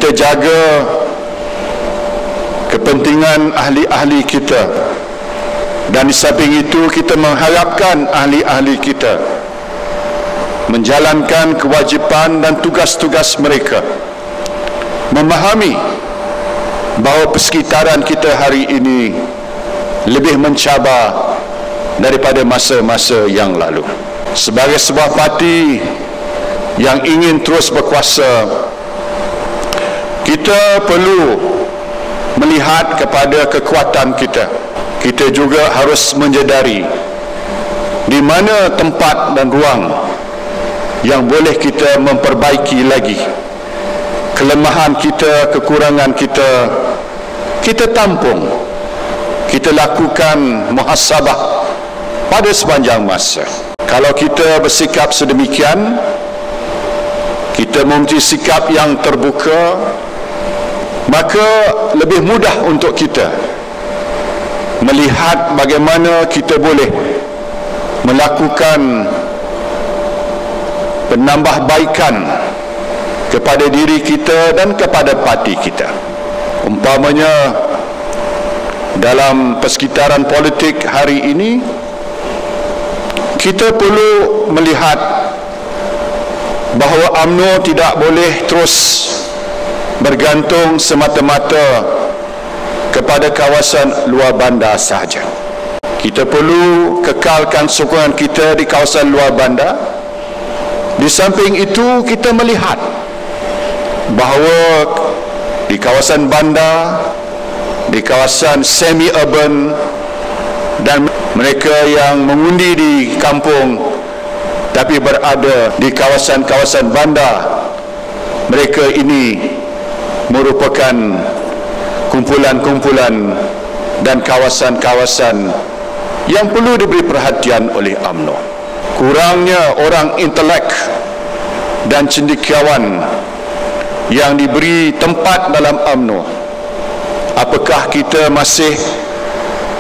kita jaga kepentingan ahli-ahli kita, dan di samping itu kita mengharapkan ahli-ahli kita menjalankan kewajipan dan tugas-tugas mereka, memahami bahawa persekitaran kita hari ini lebih mencabar daripada masa-masa yang lalu. Sebagai sebuah parti yang ingin terus berkuasa, kita perlu melihat kepada kekuatan kita. Kita juga harus menjedari di mana tempat dan ruang yang boleh kita memperbaiki lagi. Kelemahan kita, kekurangan kita, kita tampung, kita lakukan muhasabah pada sepanjang masa. Kalau kita bersikap sedemikian, kita mempunyai sikap yang terbuka, maka lebih mudah untuk kita melihat bagaimana kita boleh melakukan penambahbaikan kepada diri kita dan kepada parti kita. Umpamanya dalam persekitaran politik hari ini, kita perlu melihat bahawa UMNO tidak boleh terus bergantung semata-mata kepada kawasan luar bandar sahaja. Kita perlu kekalkan sokongan kita di kawasan luar bandar. Di samping itu, kita melihat bahawa di kawasan bandar, di kawasan semi-urban, dan mereka yang mengundi di kampung tapi berada di kawasan-kawasan bandar, mereka ini merupakan kumpulan-kumpulan dan kawasan-kawasan yang perlu diberi perhatian oleh UMNO. Kurangnya orang intelek dan cendekiawan yang diberi tempat dalam UMNO. Apakah kita masih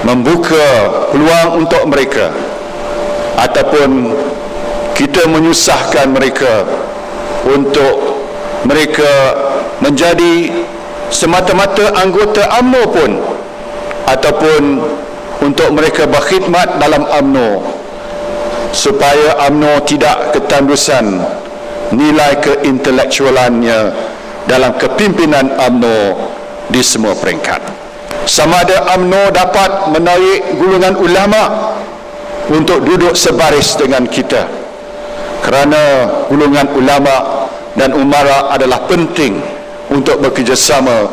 membuka peluang untuk mereka, ataupun kita menyusahkan mereka untuk mereka menjadi semata-mata anggota UMNO pun, ataupun untuk mereka berkhidmat dalam UMNO, supaya UMNO tidak ketandusan nilai keintelektualannya dalam kepimpinan UMNO di semua peringkat. Sama ada UMNO dapat menarik golongan ulama untuk duduk sebaris dengan kita, kerana golongan ulama dan umara adalah penting untuk bekerjasama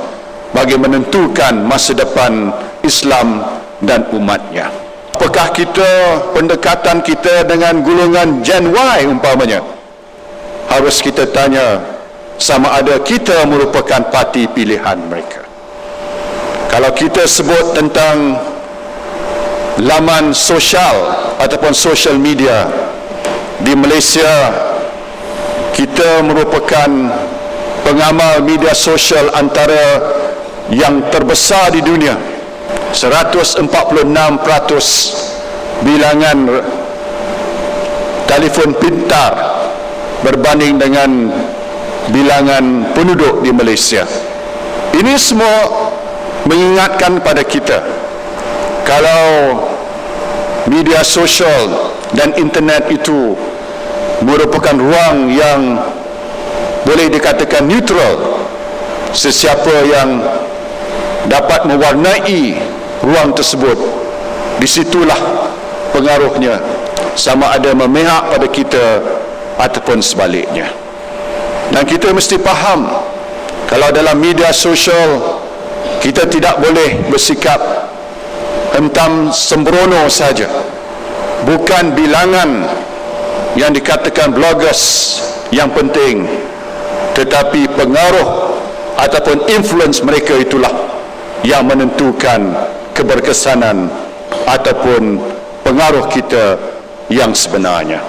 bagi menentukan masa depan Islam dan umatnya. Apakah pendekatan kita dengan golongan Gen Y umpamanya? Harus kita tanya sama ada kita merupakan parti pilihan mereka. Kalau kita sebut tentang laman sosial ataupun social media di Malaysia, kita merupakan pengamal media sosial antara yang terbesar di dunia. 146% bilangan telefon pintar berbanding dengan bilangan penduduk di Malaysia. Ini semua mengingatkan pada kita, kalau media sosial dan internet itu merupakan ruang yang boleh dikatakan neutral, sesiapa yang dapat mewarnai ruang tersebut, disitulah pengaruhnya, sama ada memihak pada kita ataupun sebaliknya. Dan kita mesti faham, kalau dalam media sosial kita tidak boleh bersikap hentam sembrono saja. Bukan bilangan yang dikatakan bloggers yang penting, tetapi pengaruh ataupun influence mereka itulah yang menentukan keberkesanan ataupun pengaruh kita yang sebenarnya.